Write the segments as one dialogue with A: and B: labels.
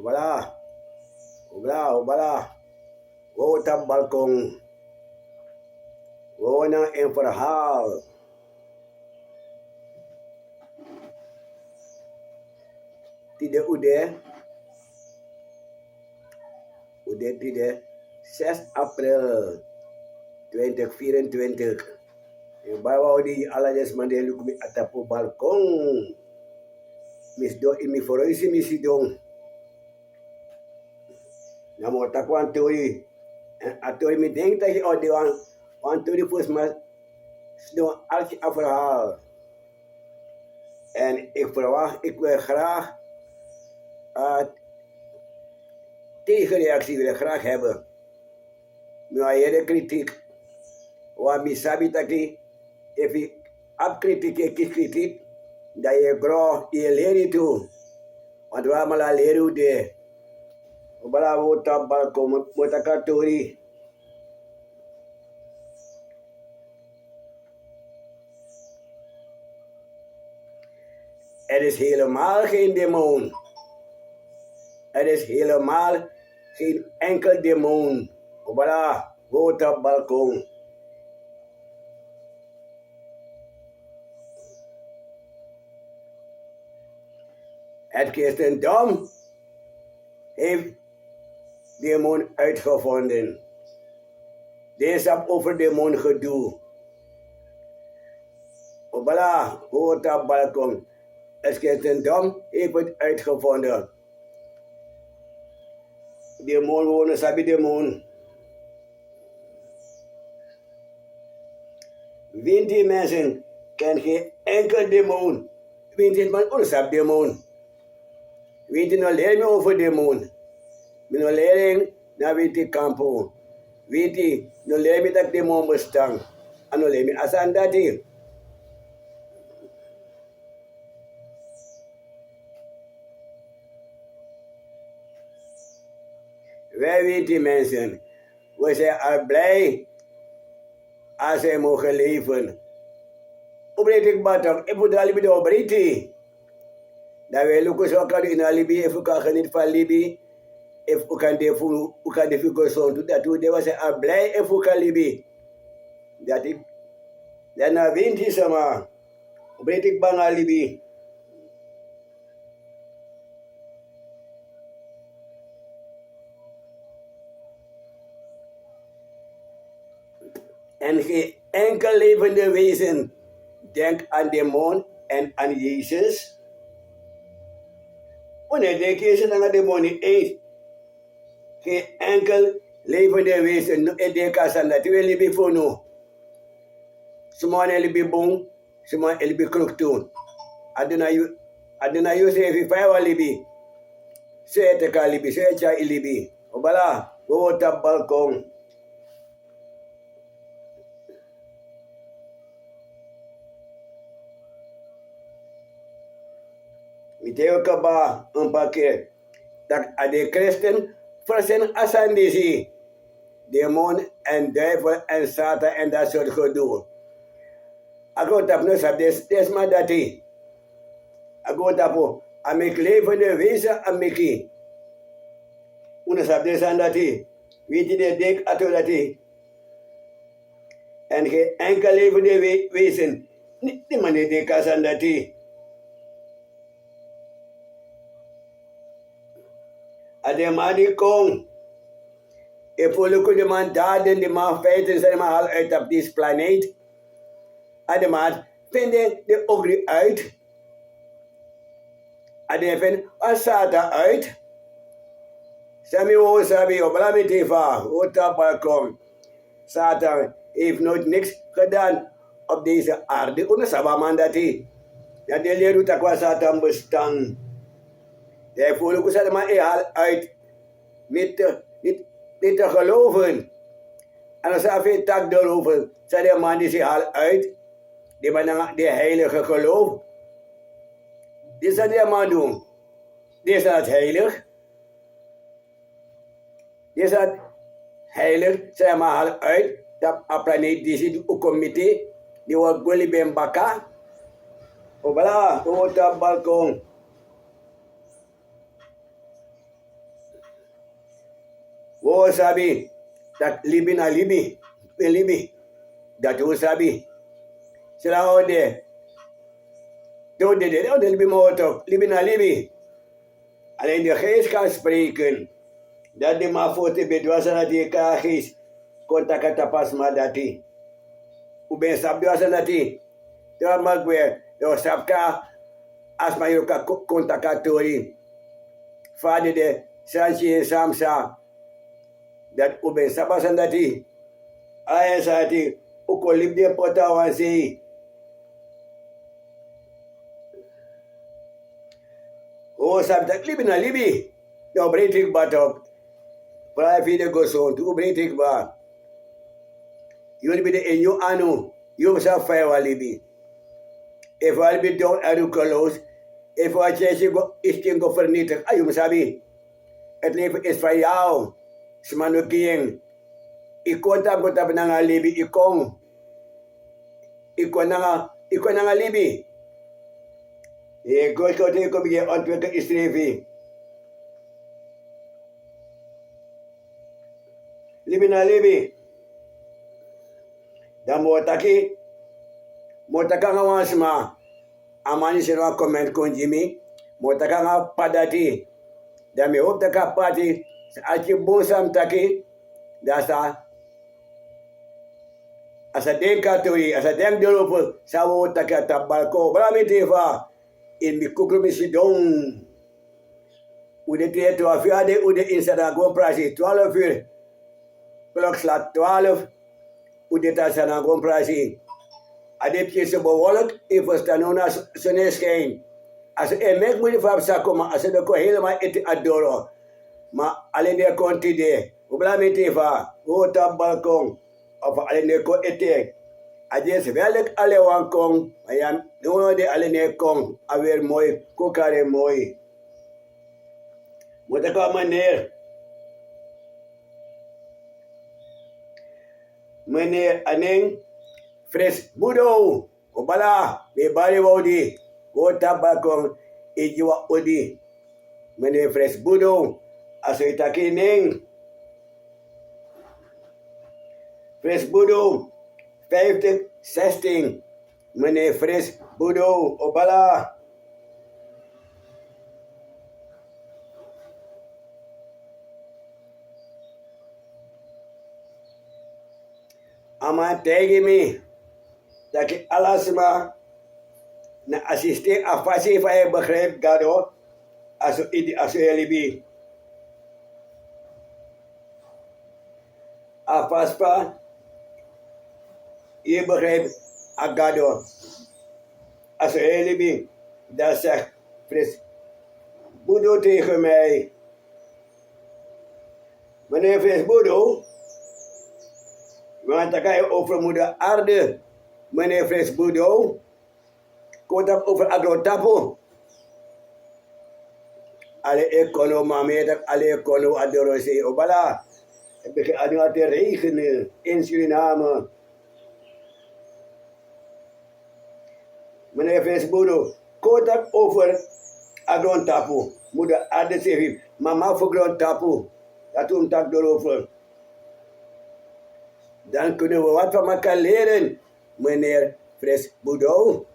A: Ubala, ubala. Wo tap balkong. Wo nang infernal. Tidak udah tidak 6 April 2024. Yung bawa di alajas mandelu kumi atapu balkong. Mis do imi foroisi misidong. Namo takwan teori. Atori mi denk tahi o dewan. Wan teori pus mas do alki afrahal. En ik verwacht, ik wil graag tegenreactie wil ik graag hebben. Maar hele kritiek. Wat misabi taki, if ik ab kritiek, ik kritiek, dat je groot je leren toe. Want we allemaal leren de. Obala wo tap balkon, motakatori. Er is helemaal geen demon. Er is helemaal geen enkel demon. Obala, wo tap balkon. Het christendom heeft demon uitgevonden. Deze heb over demon gedoe. Obala, wo tap balkon. Het christendom heeft het uitgevonden. Demon wonen, sabi demon. 20 mensen kennen geen enkel demon. 20 man onzap demon. 20 no leren me over demon. Me no leren na 20 kampo. 20 no leren me dat demon bestaan. Ano leren me asan dati. Wij weten mensen, we zijn al blij als zij mogen leven. Oprit ik batok, ik moet alibi de opriti. Dat wij lukken zo kan in alibi, if we kan genieten van libi, if we kan de figuur zo doen, dat we zijn al blij if we kan libi. Dat ik, dan na wint is maar, oprit ik bang alibi. En geen enkel levende wezen denkt aan demon en aan Jezus. Wanneer denk je aan de demon niet eens? Geen enkel levende wezen denkt aan dat. We leven voor nu. Sommige leven bong, sommige leven kruk doen. Aduna you say if I want libi, say te ka libi, say cha ilibi. Obala, wo tap balkon. Miteo kaba een paar keer dat de christen versen asandisi, demon en duivel en satan en dat soort gedoe. Ako tap no sab des ma dati. Ako tapo amek levende wezen ameki. Una sab des an dati. Weet je de dek ato dati. En geen enkel levende wezen. Niet man de dek asan dati. Ademadi kong. Epoluku de man daden, de man feiten zijn maar al uit op deze planeet. Ademad vinden de ogri uit. Ademen asata uit. Sami wo sabi oblami tefa, ota balkon. Satan heeft nooit niks gedaan op deze aarde. Una sabaman dati. Ja de leru takwa Satan bestaan. De epoluku zijn maar haal uit. Niet te geloven. En als hij tak erover, zei de man die zich haal uit. Die man de heilige geloof. Die zal die man doen. Die is dat heilig. Die is dat heilig. Zij maar haal uit. Dat een planeet die zit op comité. Die wordt gully ben baka. Obala, op dat balkon. sabi that libi na libi, that sabi. Sila o de, de libi mo toch, libi na libi. Alleen de geest kan spreken. Dat die maar voor te bedwassen dat die geest contact tapas maar dat die. U ben sab dwassen dat die. Dan mag we, dan sab ka as maar je kan contactatori. Vader de Sanchi en Samsa. Dat u ben sabasan dat die. Ayen sa die, u kon lip de pota wansi. O sab dat libi na libi. Nou breed ik batok. Para vida gosong, tu breed ik ba. Jullie bij de in je anu, je zou vijf libi. If I be down arukeloos, if I je go is go vernietigd, ayum sabi. Het leven is van jou. Smanu king. Ik kon tap nanga libi, ik kon nanga libi. Je goes ko te ko biye ontwikkelen is trevi. Libi na libi. Dan motaka nga wansma. Amani sino comment kon Jimmy. Motaka nga padati. Dan me hoop taka pati. Als je boosam taki. Dasa. Asa denka tori. Asa denk dolopo. Sawo taka tabalko. Brami teva. In mi kukrumi sidong. Ude tieto afiade. Ude insada gon prasi. 12 uur. Klok slaat 12. Ude tasana gon prasi. Adepje se bewolkt, even stanona zonneschijn. Als je merkt moet je van zakken, maar als je er helemaal eten adoro. Maar alleen de komt idee. Hoe blij met je van? Hoe op balkon? Of alleen de komt eten. Als je welk alle wan kon, maar ja, nu de alleen de kon. Alweer mooi, kokare mooi. Moet ik al meneer Aneng. Fresh budo, obala, me bari wodi, go tabakong ijiwa odi. Mene fresh budo, aso itaki ning. Fresh budo, 50, 16. Mene fresh budo, obala. Ama tegi me. Dat ik alles maar na assistent afasi van je begrijp gado als je libi. Afaspa je begrijpt agado als je libi. Dat zegt Fris Boedo tegen mij. Meneer Fris Boedo, want dan ga je over moeder aarde. Meneer Fris Boedo, komt over agrotapo. Alle economen, meter, alle economen adorose. Obala, het begint aan te regenen in Suriname. Meneer Fris Boedo, komt over agrotapo. Moeder aarde zegt, mama voor agrotapo. Dat doen we erover. Dan kunnen we wat van elkaar leren. Meneer Fris Boedo,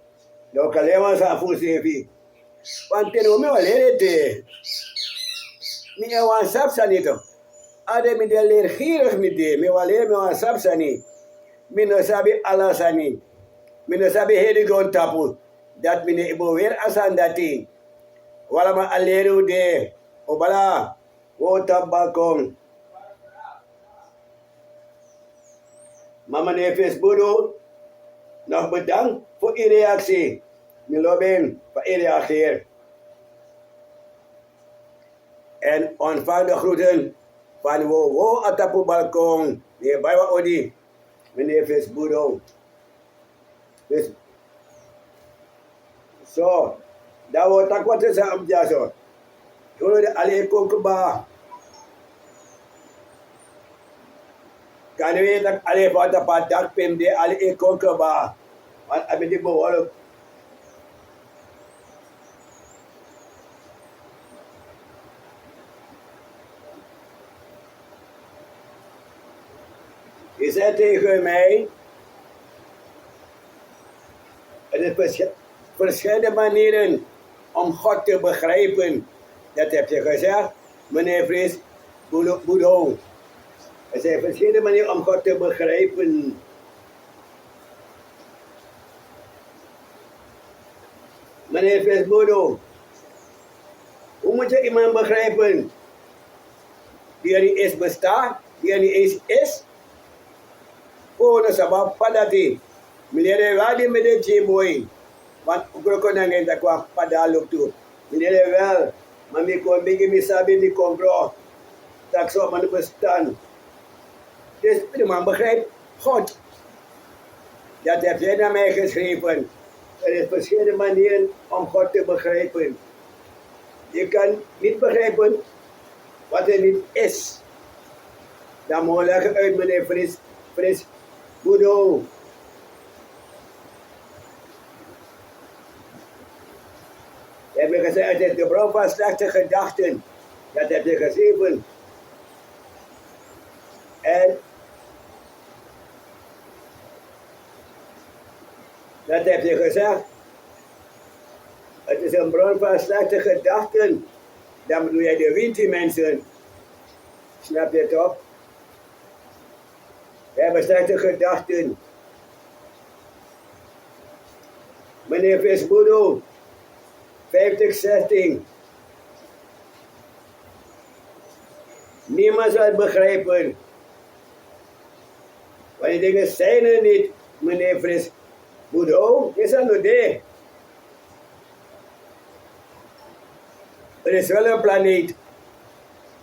A: nou kan je wel zijn voor zeven. Want ten me wel leren te. Meneer wan sapsa niet toch? Ade me de leer gierig met de. Me wel leren me wan sapsa niet. Me no sabi alles niet. Me no sabi hedi gon tapu. Dat meneer ibo weer asan dati. Wala ma aleru de. Obala, wo tabakong. Mama meneer Fris Boedo, nog bedankt voor uw reactie. Milobin, voor uw reageer. En ontvang de groeten van Wo Atapu Balkon. Meneer Baiwa Odi, meneer Fris Boedo. Dus, zo, dat wordt ook wat is aan het zo. Jullie alleen koken ba. Kan je dat alleen wat op het dak pimde, alleen koken ba. Want heb je die behoorlijk. Die zei tegen mij, er is verschillende manieren om God te begrijpen. Dat heb je gezegd, meneer Fris Boedo. Er zijn verschillende manieren om God te begrijpen. Meneer Fris Boedo, hoe moet je iemand begrijpen die er niet eens bestaat, die er niet eens is? Oh, dat is wat padati. Meneer Wadi met de Chiboy. Want ik kon niet dat kwam padalo toe. Meneer wel, maar ik kon niet meer sabi die compro. Dat zou maar bestaan. Dus de man begrijpt God. Dat heb jij naar mij geschreven. Er is verschillende manieren om God te begrijpen. Je kan niet begrijpen wat er niet is. Dan moet je leggen uit, meneer Fris Boedo. Je hebt gezegd, het is de bron van slechte gedachten. Dat heb je geschreven. En dat heb je gezegd. Het is een bron van slechte gedachten. Dan bedoel jij de winter mensen. Snap je toch? We hebben slechte gedachten. Meneer Visboedo, 50-16. Niemand zal het begrijpen. Want die dingen zijn er niet, meneer Visboedo. Is dat nog daar? Er is wel een planeet.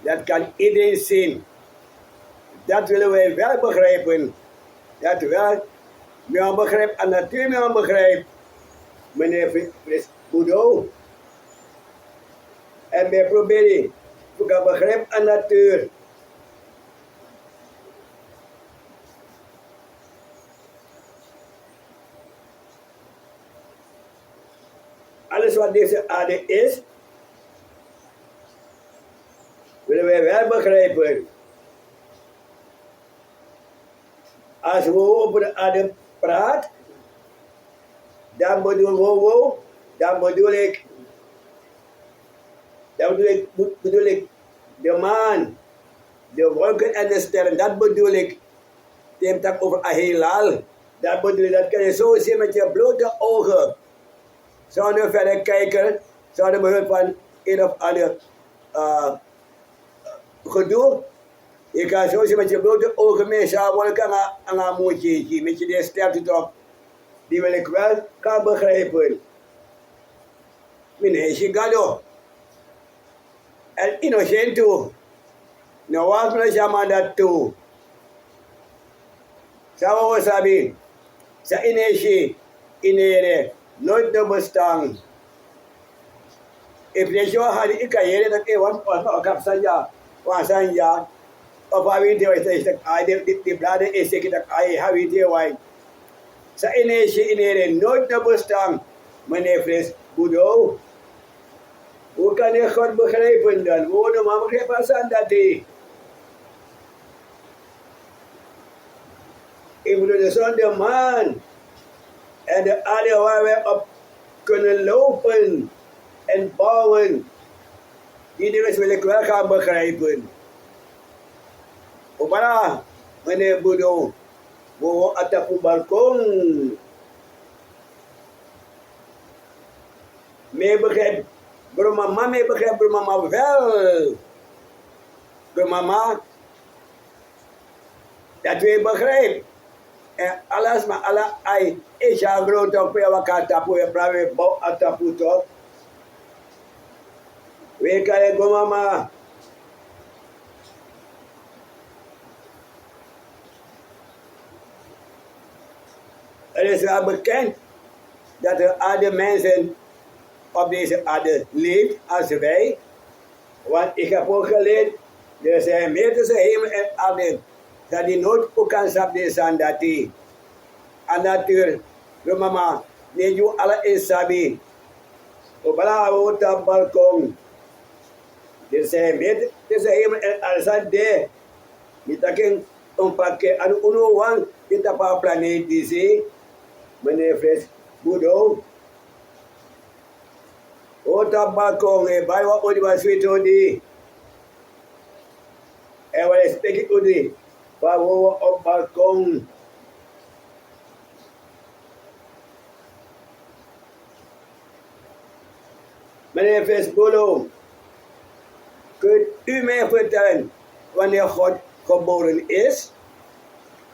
A: Dat kan iedereen zien. Dat willen wij wel begrijpen. Dat wel. Men begrijpt en natuur men begrijpt. Meneer Boedo. En wij proberen. We gaan begrijpen aan natuur. Alles wat deze aarde is, willen wij wel begrijpen. Als we over de aarde praten, dan bedoel ik de maan, de wolken en de sterren, dat bedoel ik. Je hebt het over een heelal. Dat bedoel ik, dat kan je zo zien met je blote ogen. Zonder verder kijken, zonder behulp van een of ander gedoe. Je kan zo zien met je blote ogen mensen wolken aan een moedje. Met je die sterft toch. Die wil ik wel kan begrijpen. Meneer Chigado. El innocento. No was me llama dat toe. Sawa sabi. Sa ineshi inere nooit de bestaan. If je zo had ik kan je dat was op sanja. Was sanja. Of hij weet je is dat die bladen is ik dat hij weet je why. Sa ineshi inere nooit de bestaan. Meneer Fris Boedo. Hoe kan je God begrijpen dan? Hoe maar begrijpen als aan dat die. Ik bedoel, de zon, de maan en de aarde waar wij op kunnen lopen en bouwen. Die dingen wil ik wel gaan begrijpen. Opala, meneer Boedo, wo atapu balkon. Mee begrijp. Bro mama me begrijpt, bro mama wel. Bro mama, dat we begrijpen. En alles maar alla ai is ja groot op je wakka tapu je prawe bouw atapu toch. We kan je go mama. Er is wel bekend dat er andere mensen op deze aarde leeft als wij. Want ik heb ook geleerd, er zijn meer tussen hemel en aarde, dat die nooit ook kan sap de sandati. En natuur, de mama, die je alle is sabi. Opala op het balkon. Er zijn meer tussen hemel en aarde, niet dat een pakje aan uno wang kita pa planeet die zee, meneer Fres Budo. Ota balkon bij wat odi was sweet odi. En wat spreek ik odi, waar we op balkon. Meneer Fres Budo, kunt u mij vertellen wanneer God geboren is?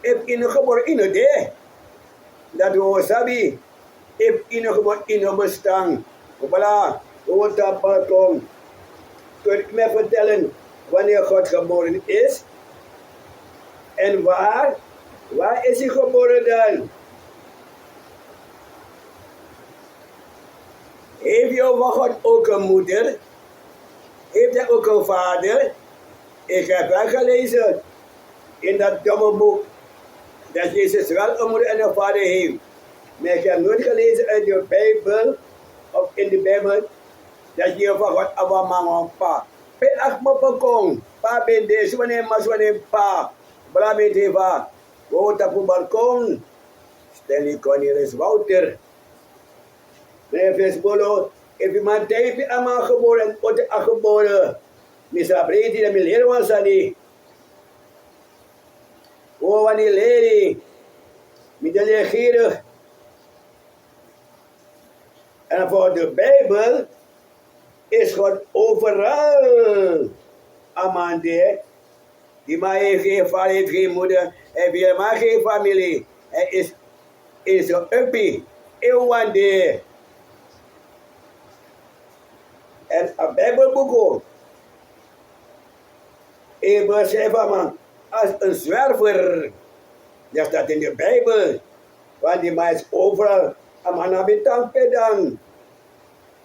A: If in geboren in het day, dat we sabi, if in geboren in het bestaan, voilà, we op balkon. Kunt u mij vertellen wanneer God geboren is? En waar? Waar is hij geboren dan? Heeft jouw God ook een moeder? Heeft hij ook een vader? Ik heb wel gelezen in dat domme boek dat Jezus wel een moeder en een vader heeft. Maar ik heb nooit gelezen uit de Bijbel of in de Bijbel dat je van God abba mama pa. Pe ach mo pagkong pa bende suwane maswane pa. Bla medeva. Wo tapu balkon. Stanley Cornelius Wouter. Meneer Vesbolo, if iemand tijd ama geboren of geboren. Misa breedte de miljoen was aan die. O wanneer lady. Met de leergierig. En voor de Bijbel is God overal. Amande. Die man heeft geen vader, heeft geen moeder. Hij heeft helemaal geen familie. Hij is een uppie. Eeuwande. En een Bijbelboek ook. Ik schrijf man als een zwerver. Dat staat in de Bijbel. Want die man is overal. Een man habitant pedang.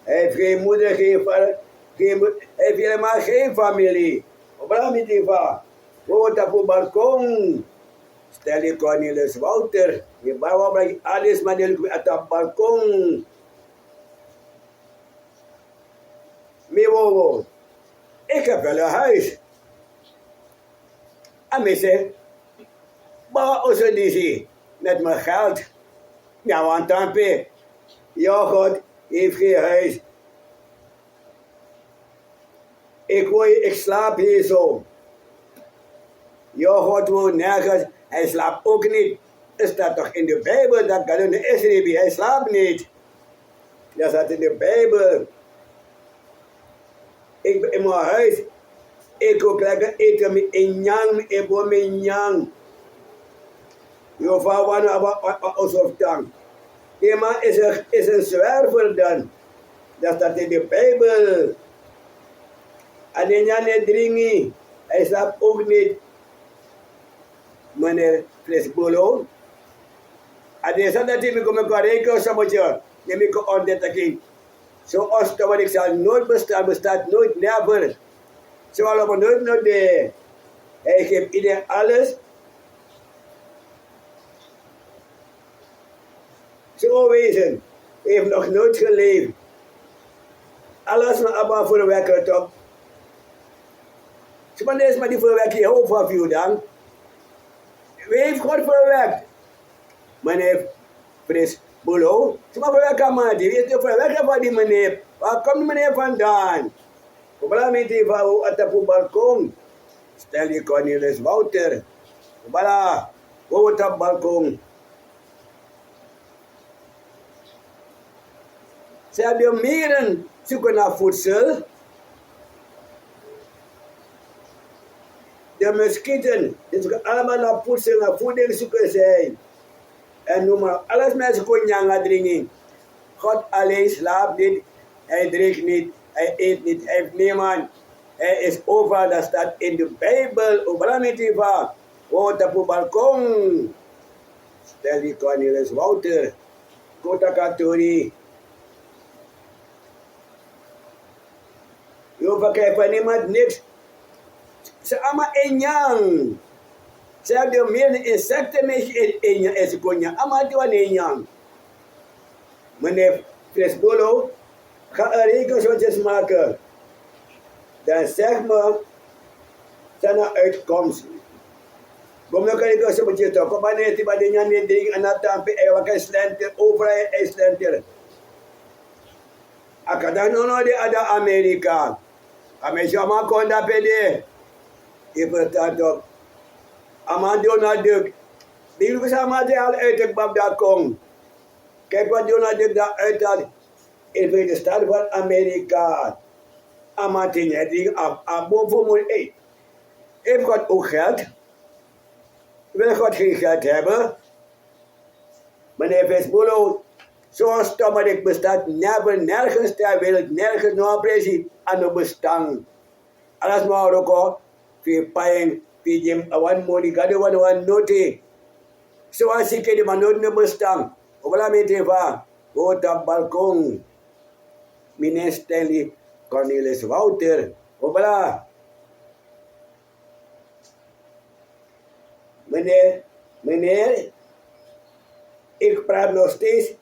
A: Hij heeft geen moeder, geen vader. Hij heeft helemaal geen familie. Waarom niet die va? Woont op het balkon. Stel je Cornelius Wouter. Je bouwt alles maar op het balkon. Meewoon. Ik heb wel een huis. En ik zeg, bouw ons een DC met mijn geld. Ja, want dan pe. Ja, God heeft geen huis. Ik slaap hier zo. Ja, God woont nergens. Hij slaapt ook niet. Er staat toch in de Bijbel dat God een Israël, hij slaapt niet. Dat staat in de Bijbel. Ik ben in mijn huis. Ik kook lekker eten met inyang, ebo met inyang. Je vrouw wat alsof tang. Die man is een zwerver dan. Dat staat in de Bijbel. En die man niet drinken. Hij slaapt ook niet. Meneer Fresbolo. En die zegt dat hij me komt rekenen zo'n je me komt ontdekken. Zoals dat wat ik zal nooit bestaan, bestaat nooit, never. Zo allemaal nooit de. Hij geeft iedereen alles. Zo wezen, heeft nog nooit geleefd. Alles maar Abba voor de werker toch. Zo maar eens maar die voor werken, je hoopt van jou dan. Wie heeft God verwerkt? Meneer Fres Bulo. Zo maar verwerken maar die. Wie heeft verwerken van die meneer? Waar komt die meneer vandaan? Kobala met die vrouw op het balkon. Stel je Cornelius Wouter. Kobala, op het balkon. Ze hebben mieren zoeken naar voedsel. De muskieten, die zoeken allemaal naar voedsel, naar voeding zoeken zij. En noem maar, alles mensen kunnen gaan drinken. God alleen slaapt niet, hij drinkt niet, hij eet niet, hij heeft niemand. Hij is overal, dat staat in de Bijbel. Obrametiva, op het balkon. Stel die Cornelius Wouter, Kota Katori. Je verkrijgt van niemand niks. Ze allemaal enyang. Ze hebben meer insecten mee enyang en ze kunnen allemaal doen enyang. Meneer Fresbolo, ga een rekensoortjes maken. Dan zeg me zijn er uitkomsten. Bom kan ik zo met toch, maar net die badingan die ding en dat dan pe wat kan slenter over slenter. Akada no de ada Amerika. Amesha ma konda pede. Ipertato. Amando na duk. Bilu bersama dia al uit ik bab daar kom. Kijk wat Donald Duck daar uithaalt in de Verenigde Staten van Amerika. Amatine die boven moet heeft God ook geld? Wil God geen geld hebben? Meneer Vesbolo, zo'n stommerik bestaat nergens ter wereld, nergens nog precies aan het bestaan. Alles maar ook al, via pijn, via jim, awan moli, gade wan noti. Zoals ik die man nooit bestaan. Obala meteva, op balkon. Meneer Stanley Cornelis Wouter. Obala. Meneer, ik praat nog steeds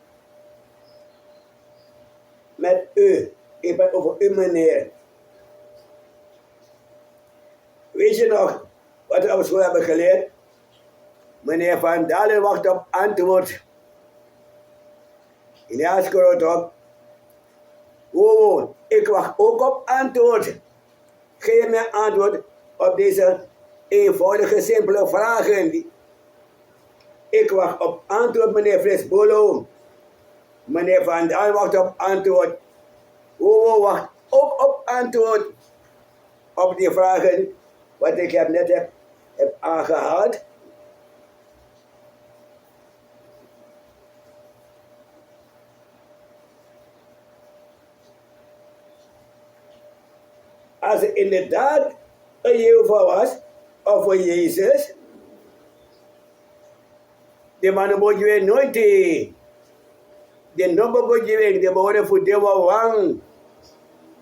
A: met u. Ik ben over u, meneer. Weet je nog wat we op school hebben geleerd? Meneer Van Dalen wacht op antwoord. Ja, scroll op. Oh, ik wacht ook op antwoord. Geef mij antwoord op deze eenvoudige, simpele vragen. Ik wacht op antwoord, meneer Frisbolo. Meneer Van Dalen wacht op antwoord. Oh, wacht ook op antwoord op die vragen wat ik net heb aangehaald. Als het inderdaad een Jehovah was, of een Jezus, de mannen moet je weer nooit de nummer moet je weer, de behoren voor de wang.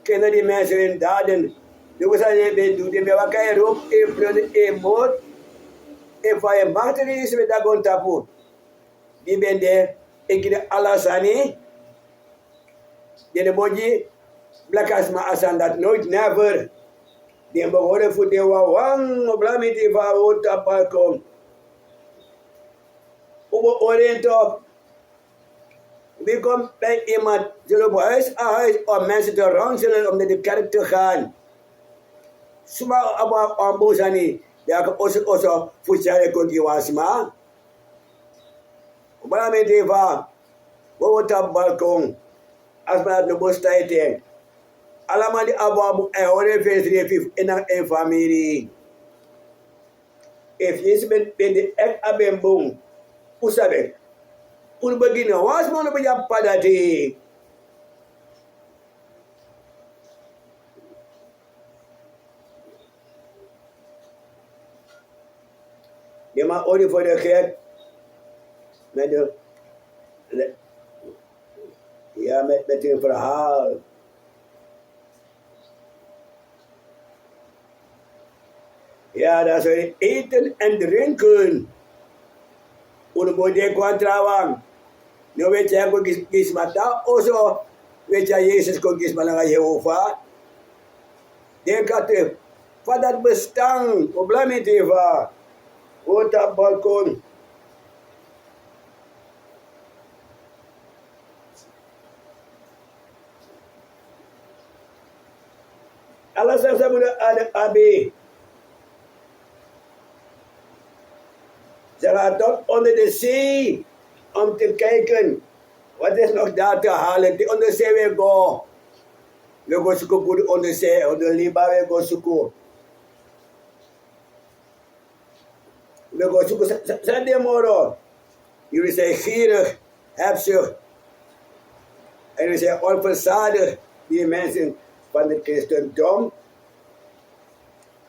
A: Kennen die mensen hun daden. Dus als je weet, doe je wat kan je roep, in bloed, in moord, en van je macht is met dat gewoon tapu. Die ben de, ik de Alassani, de boji, Black asma asan dat nooit never. Die behoren voor de wang, op la met die van wat balkon. Op een oriëntop. Wie komt bij iemand, zullen op huis aan huis om mensen te ranselen om naar de kerk te gaan. Suma aba ambosani, ja ik oso futsale kongi wasma. Op la met die van wat balkon. Als men het de bos tijd allemaal die abu ore fesri in een familie. If je bent de ek abembong, usabe. Un beginnen was man op je padati. Je mag ori voor de gek. Met de ja met een verhaal. Ja, dat is eten en drinken. Uno bude kwantrawang. No weet je ko gismata oso weet je Jezus ko gismala Jehovah. Denk dat van dat bestaan, probleem Eva. Op dat balkon. Alles yang saya ada AB. Ze gaat tot onder de zee om te kijken wat is nog daar te halen. Die onder de zee weer go. We gaan zoeken voor de onder de zee, onder de Liba we gaan zoeken. We gaan zoeken, zijn die moro. Jullie zijn gierig, hebzucht. En jullie zijn onverzadigd, die mensen van het christendom.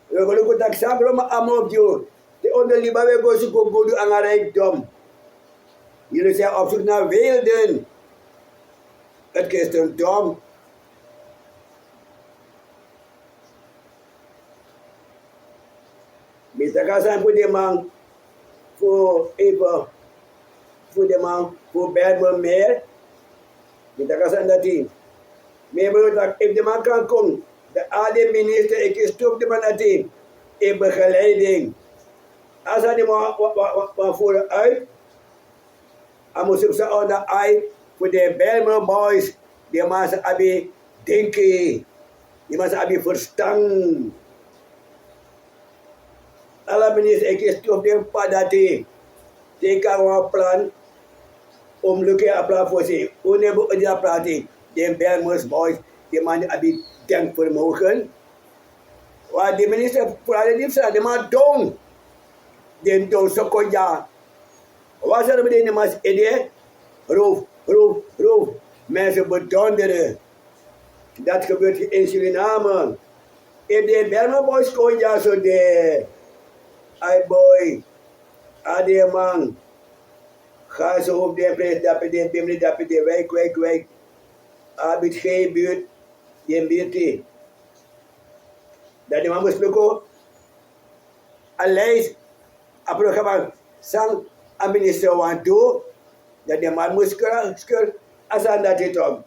A: We gaan ook dat samen allemaal op jou. De onderliba we gaan zoeken voor aan rijkdom. Jullie zijn op zoek naar weelden. Het christendom. Mita zijn voor de man, voor even, voor de man, voor Bergman meer. Mita zijn dat die. Maar dat if de man kan komen, de AD minister, ik stop de man dat die. In begeleiding. Als hij die maar vooruit, hij moest op zijn onder ei voor de Belmer boys, die mensen hebben denken, die mensen hebben verstand. Alle minister, ik is op de pad dat hij kan een plan om lukken een plan voor zich. Hoe hebben we dat plan? De Belmer boys, die mensen hebben denkvermogen. Want de minister voor alle liefde, die man dom. Die dom zo kon ja. Wat zullen we de mas idee? Roof. Mensen bedonderen. Dat gebeurt in Suriname. In de Belmer boys kon ja zo de. Ai boy. Ade man. Ga zo op de prijs, dat de wijk. Abit geen buurt. Die buurt. Dat de man moest lukken. Alleys. Apro gaan sang aan minister want toe. Dat de man moest skur. Asan dat het op.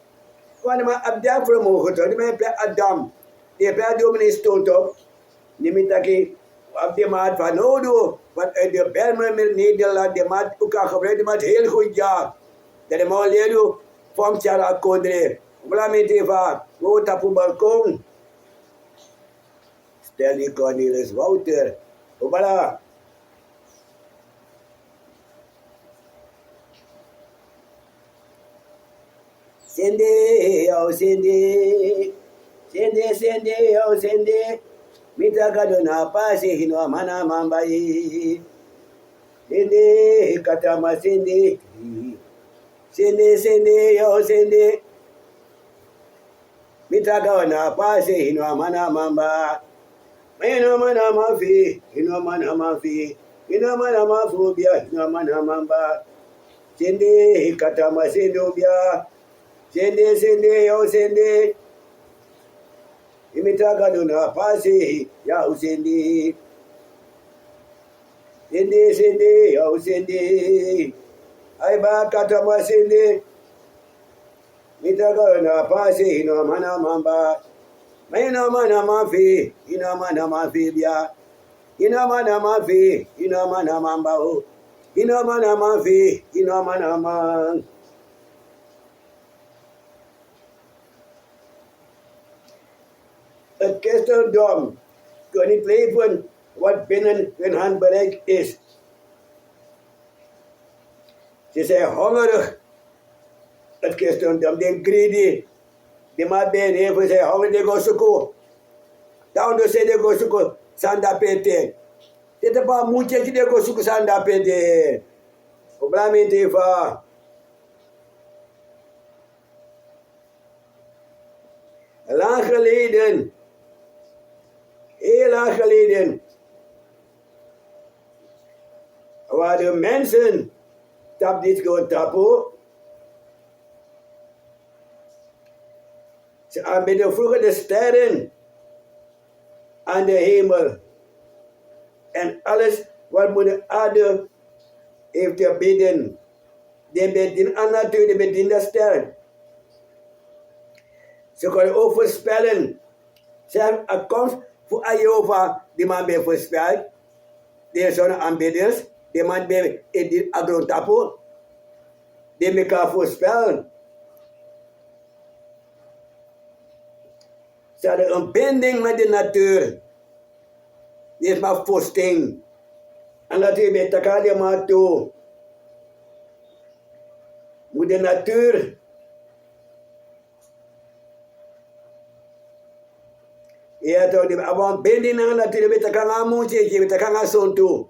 A: Want de man abdam vermogen toch. De man heeft Adam. Die heeft dominee stond op. Die met dat op de maat van Nodo. Want uit de Belmer Nederland, de maat ook kan gebruiken, maar heel goed ja. Dat de man leert van Tjara Kondre. Voilà met die vaak. We op het balkon. Stel die Cornelis Wouter. Voilà. Sende. Mitaka dona pasi hino mana mambai. Sende katama sende. Sende. Mitaka dona pasi hino mana mamba. Hino mana mafi. Hino mana mafubia. Hino mana mamba. Sende katama sende obia. Sende. Imitaka dona pasi ya usendi. Sende ya usendi. Aiba katama sende. Mitaka dona pasi hino mana mamba. Hino mana mafi bia. Hino mana mafi, hino mana mamba o. Hino mana mafi, hino mana man. Het christendom kan niet leven wat binnen hun handbereik is. Ze zijn hongerig. Het christendom, de greedy. Die maar ben even zijn hongerig, de gosuko. Daarom zijn de gosuko sanda pete. Dit is pas moetje de gosuko sanda pete. Oblamin tefa. Heel lang geleden, waren mensen tap dit gewoon tapo. Ze aanbidden vroeger de sterren aan de hemel. En alles wat moeder aarde heeft te bidden. Die bidden aan natuur, die bidden de sterren. Ze kunnen ook voorspellen. Ze hebben een komst voor Jehovah, die man bij voorspeld. Die zijn aanbidders, die man bij in die agrontapo. Die elkaar voorspellen. Ze hadden een binding met de natuur. Die is maar voorsting. En dat je bij elkaar maar toe. Moet de natuur ja, toch, die abang bending na natuur, beta kanga moetje, beta kanga sonto.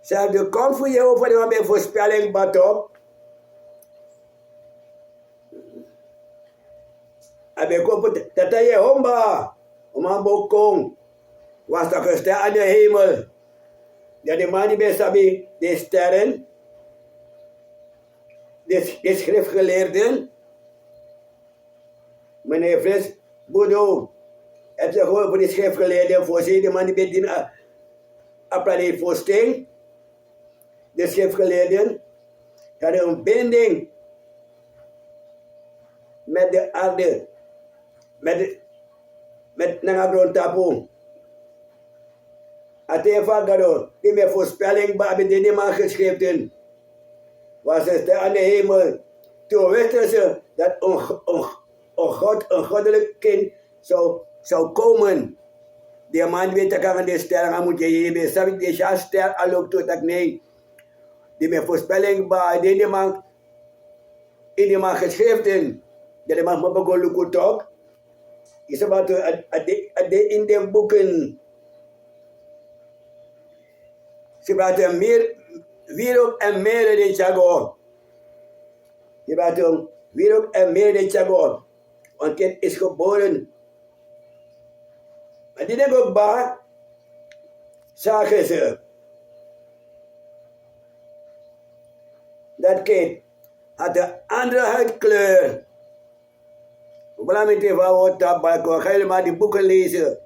A: Zeg, de kom voor je over de man bij voorspelling bad op. Abe kopot, tata je homba, om aan bokong. Was dat een ster aan de hemel. Ja, de man die bij sabi, de sterren, de schriftgeleerden. Meneer Fris Boedo, heb je gehoord voor die schriftgeleerden voorzien, de man die bij die planeet voorsting. De schriftgeleerden hadden een binding met de aarde, met Nangagron Tapo. Atefagado, die met voorspelling hebben die man geschreven. Was het aan de hemel. Toen wisten ze dat een goddelijk kind zou komen. Die man weet dat aan de ster aan moet je hebben. Sabi de ster al ook tot dat nee. Die met voorspelling bij die man in die man geschreven. Dat man moet begonnen toch. Is about in de boeken. Ze praten meer ook en meer de Chago. Je praten ook en meer de Chago. Want kind is geboren. Maar die denk ook bij, zagen ze. Dat kind had een andere huidkleur. Belangrijk van wat dat balkon, ga helemaal die boeken lezen.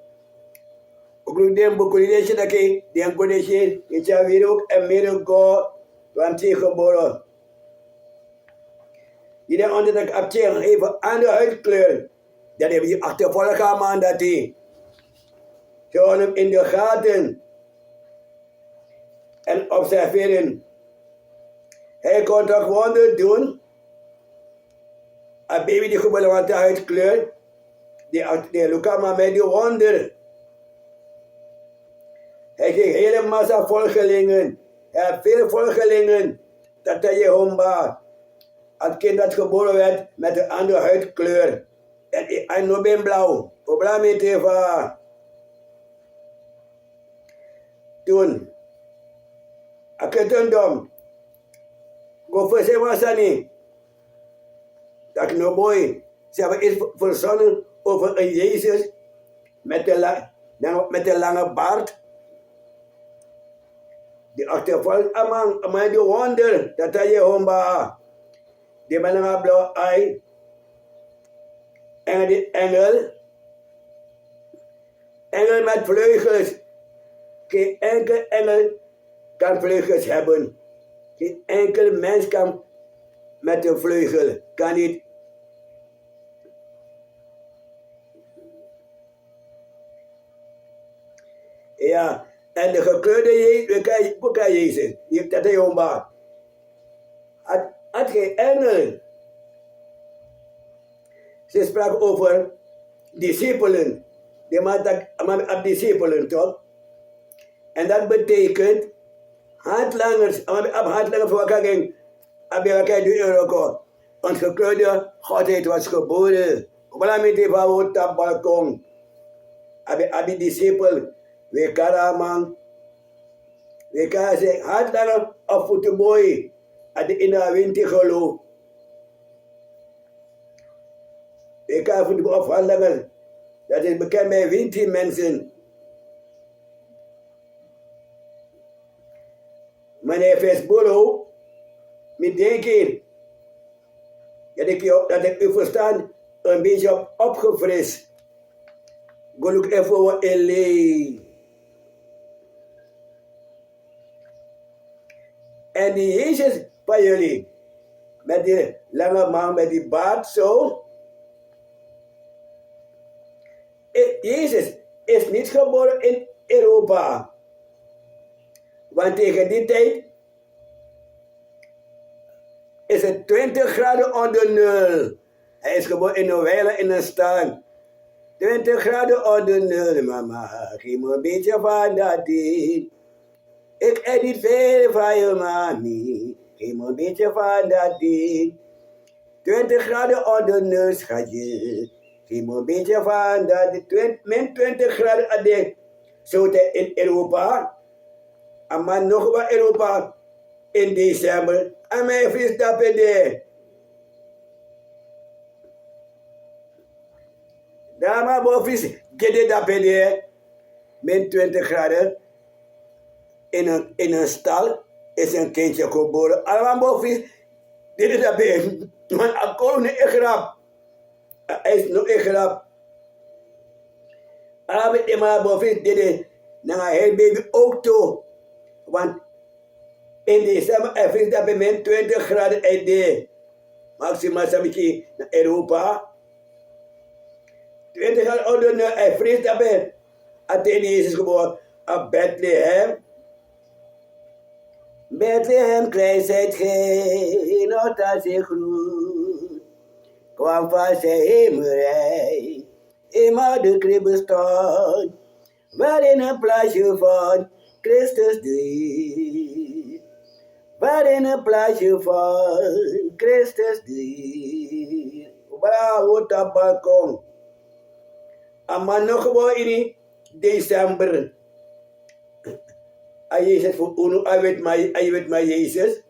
A: Ook die boeken lezen dat je die een goede shit, je zou weer ook en meer go, want hij geboren. Die dan onder de kapitein even andere huidkleur. Dat heb je achtervolgen aan dat hij. Ze houden hem in de gaten en observeren. Hij kon toch wonder doen. Een baby die geboren wordt de huidkleur, die Luca maar met die wonder. Hij kreeg hele massa volgelingen. Hij had veel volgelingen. Dat hij Jehovah. Het kind dat geboren werd met een andere huidkleur. En hij nog ben blauw. Probleem met even. Toen. Ik heb een dom. Go voor zijn wasani. Dat ik nog mooi. Ze hebben iets verzonnen over een Jezus met de lange baard. Die achtervolgt amang die wonder dat hij Jehovah. Die met een blauwe ei. En die engel met vleugels. Geen enkel engel kan vleugels hebben. Geen enkel mens kan met een vleugel. Kan niet. Ja, en de gekleurde Jezus, hoe kan Jezus? Dat is Jehovah. Had geen engel. Ze sprak over discipelen. Die maakt discipelen toch? En dat betekent handlangers. Handlangers voor elkaar ging. Abelakij de Euroko. Want gekleurde Godheid was geboren. Belangrijk is van wat op balkon. Abi discipel. We karamang. We kan zeggen handlanger of voetboy. In de winter geloof. Ik kan voor de afhandelaars, dat is bekend bij 20 mensen. Meneer Vesbolo, met denken dat ik u verstand een beetje opgefrist. Geluk even wat LA. En die Jezus van jullie, met die lange man met die baard zo. Jezus is niet geboren in Europa. Want tegen die tijd is het 20 graden onder nul. Hij is geboren in een weile in een stal. 20 graden onder nul, mama. Geef me een beetje van dat ding. Ik eet niet veel van je, mami. Geef me een beetje van dat ding. 20 graden onder nul, schatje. Geef me een beetje van dat. Min 20 graden a day. Zo in Europa. En maar nog wat Europa in december. En mijn vis dat daar. Daar maar boven get it dat daar. Min 20 graden. In een stal is een kindje geboren. Allemaal boven dit is dat bij. Want ik kon niet grap. Hij is nog echt grap. Allemaal iemand boven dit is. Dan ga hij baby ook toe. Want in december is dat bij min 20 graden uit de. Maximaal sabitje naar Europa. 20 graden onder hij vreest dat bij. Athene is geboren. op Bethlehem. Bethlehem, klein zijt gij, nog dat zich groeit, kwam van zijn hemelrijk, eenmaal de kribbe stond, waarin een plaatsje van Christus deed. Waarin een plaatsje van Christus deed. Bravo, op balkon. Maar nog gewoon in december. En Jezus voor uno, je weet maar Jezus.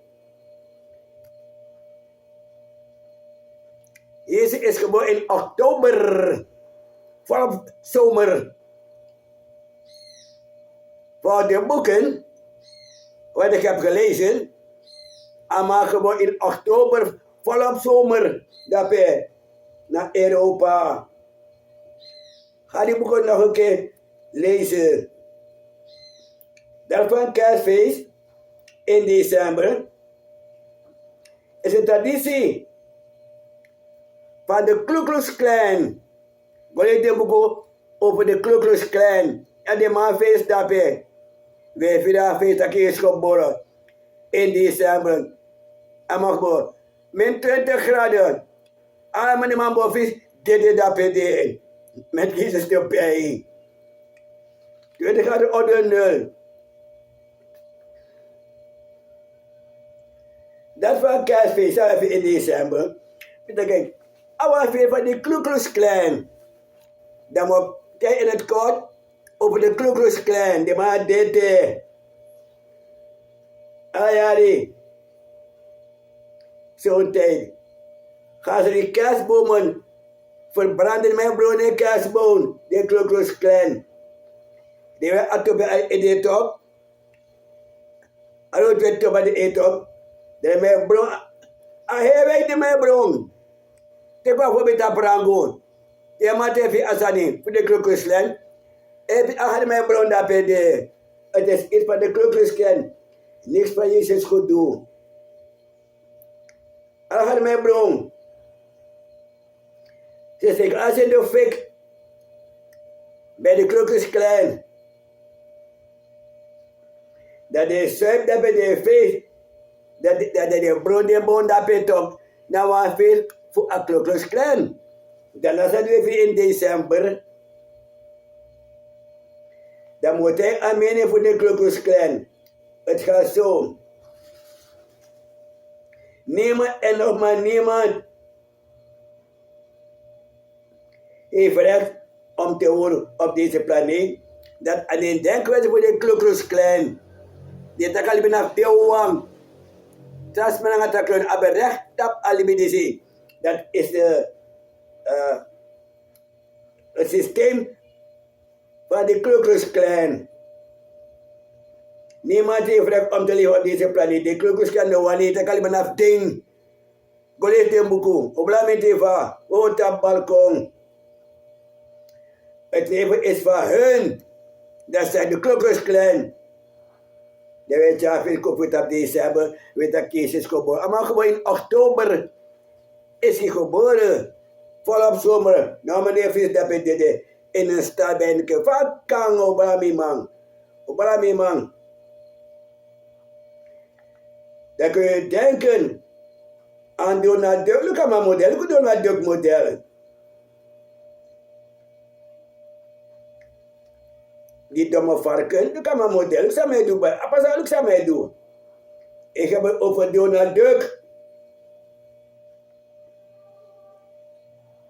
A: Jezus is geboren in oktober. Volop zomer. Voor de boeken, wat ik heb gelezen, maar gewoon in oktober, volop zomer, dat we naar Europa. Ga die boeken nog een keer lezen. Daarvan kerstfeest in december is een traditie van de Ku Klux Klan. We lezen boeken over de Ku Klux Klan en de maanfeest dat we vieren feest dat is geboren in december. En mag bo, min 20 graden. Allemaal de man boven dit dat we deden. Met Jezus erbij. 20 graden onder nul. Dat van kerstfeest even in december. Kijk, was weer van die Ku Klux Klan. Dan moet jij in het kort over de Ku Klux Klan. Die man dit. Ja, die. Zo'n tijd. Gaan ze die kerstbomen verbranden met bruine kerstboom. De Ku Klux Klan. Die werden altijd in de top. En ook weer top bij de top. De mij bron. Hij weet de mij bron. Te pa voor beta brangon. Je maakt even asani voor de Ku Klux Klan. Even achter mij bron dat de. Het is iets van de Ku Klux Klan. Niks van Jezus goed doen. Achter mij bron. Ze zeggen als je de fik bij de Ku Klux Klan. Dat is zuip dat bij de feest. Dat de bron die boon dat bij top. Nou was veel voor de Ku Klux Klan. Dan is het weer in december. Dan moet hij aanmenen voor de Ku Klux Klan. Het gaat zo. Niemand en nog maar niemand heeft recht om te wonen op deze planeet. Dat alleen denken we voor de Ku Klux Klan. Die tak alibi na Tewang. Tras menang atakloon aber recht op alibi disi. Dat is het systeem van de Ku Klux Klan. Niemand heeft recht om te leven op deze planeet. De Ku Klux Klan de wanneer tak alibi na ding. Goleef de buku. Oblamen teva. Op het balkon. Het leven is van hun. Dat zijn de Ku Klux Klan. Je weet ja, veel kopjes op december, weet dat Kees is geboren. Maar gewoon in oktober is hij geboren. Volop zomer. Nou meneer Vis, dat ben je in een stad bij een keer. Wat kan Obrami man? Obrami man. Dan kun je denken aan Donald Duck. Look at mijn model. Look at Donald Duck model. Die domme varken, look at mijn model. Look at mij doen. Apa look at mij doen. Ik heb het over Donald Duck.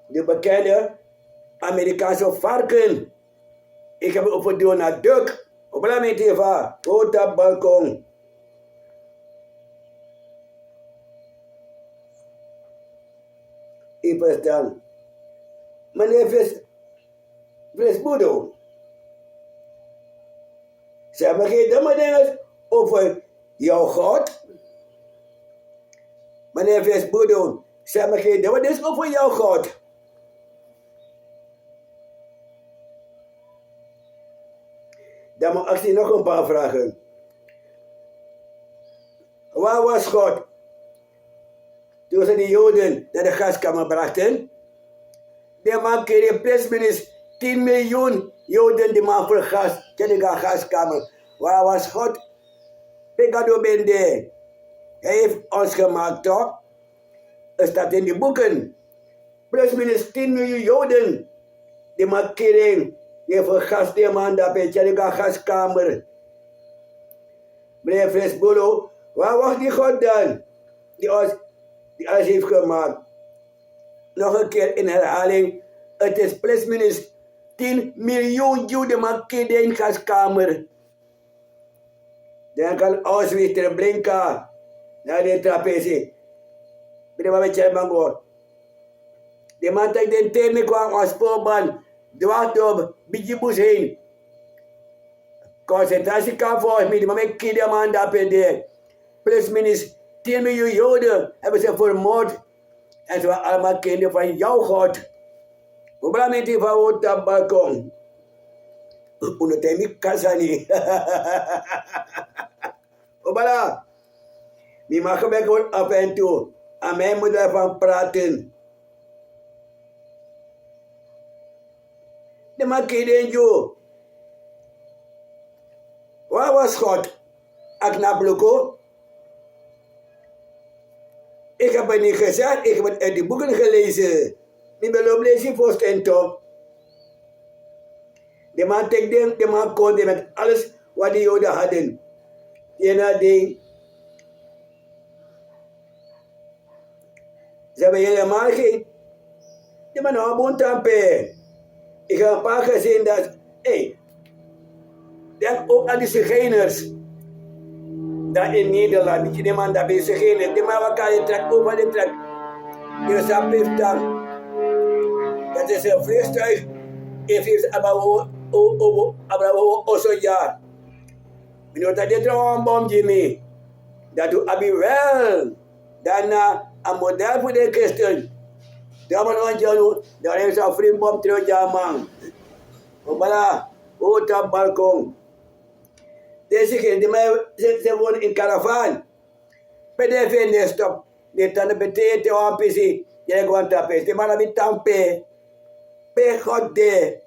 A: De bekende Amerikaanse varken. Ik heb het over Donald Duck. Op mijn tv. Op dat balkon. Ik verstaan. Meneer Visbudo. Ze hebben geen domme dingen over jouw God. Meneer Visbudo. Ze hebben geen domme dingen over jouw God. Dan moet ik nog een paar vragen. Waar was God toen ze de Joden naar de gaskamer brachten? De man kreeg plus minus 10 miljoen Joden die man vergast. Ken ik een gaskamer. Waar was God? Pegado bende. Hij heeft ons gemaakt toch? Het staat in die boeken. Plus minus 10 miljoen Joden. Die markering. Die vergast die man dat bij ken ik een gaskamer. Meneer Fresbolo, waar was die God dan? Die ons heeft gemaakt. Nog een keer in herhaling. Het is plus minus 10 miljoen Joden markeren in gaskamer. Dan kan Auschwitz terblinken naar de trapeze. Bide maar met je bango. De man dat den termen kwam als spoorban. Dwaas door Bijibus heen. Concentratiekamp volgens mij. Maar met kinderen man dat pende. Plus minus 10 miljoen Joden hebben ze vermoord. En ze waren allemaal kinderen van jouw God. Hoe belangrijk is van op dat balkon? Unotemi kasani. Obala. Mi mag me gewoon af en toe. Aan mij moet daarvan praten. De man kiden jo. Waar was God? Aknabluko? Ik heb het niet gezegd, ik heb het uit de boeken gelezen. Ik ben op lezen voor Stentop. De man tekde, de man konde met alles wat de Joden hadden. Ena ding. Ze hebben helemaal geen. De man had een tampe. Ik heb een paar gezien dat. Denk ook aan die zigeuners. Dat in Nederland, die man dat bij zigeuners. Die man wat kan je trek over de trek. Die zap heeft dan. Dat is een vliegtuig. Heeft Abraham also jaar. Minut dat dit een bom Jimmy. Dat doet Abi wel. Daarna een model voor de christen. Dat man aan Janu. Daar heeft een vriend bom terug man. Voilà. Op dat balkon. Deze keer, die mij ze wonen in caravan. PDF niet stop. Die tanden betekent te wampisi. Je gewoon tapes. Die man hebben tampe. Pe God de.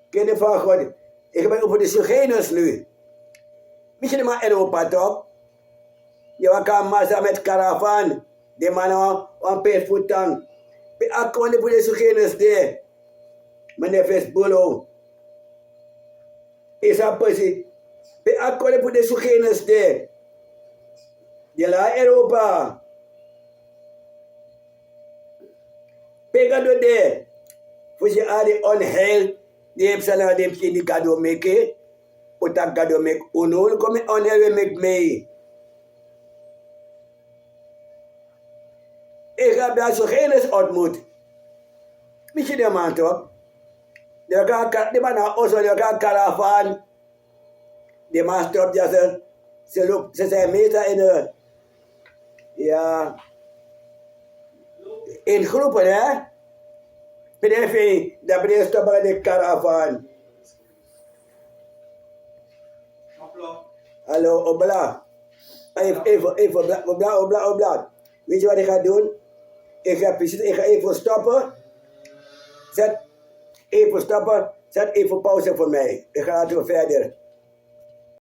A: Kinderen van God. Ik ben over de zigeuners nu. Misschien maar Europa toch? Je kan massa met caravan. Die mannen aan peesvoetang. Pe akkoorden voor de zigeuners de. Meneer Vesbolo. Is dat precies? Pe akkoorden voor de zigeuners de. Je laat Europa. Pegado de. Voor je al die onheil. Die heeft ze nou die cadeau maken. Of dat cadeau maken. Uno, kom je onheil met mij. Ik heb daar zigeuners ontmoet. Misschien de man toch? Die man had ook zo'n caravan. Die man stopt ja ze zijn meestal in de. Ja. In groepen hè. PDF, dat betekent stoppen in de caravan. Hallo, Obla. Even, Obla. Weet je wat ik ga doen? Ik ga even stoppen. Zet even pauze voor mij. Ik ga later verder.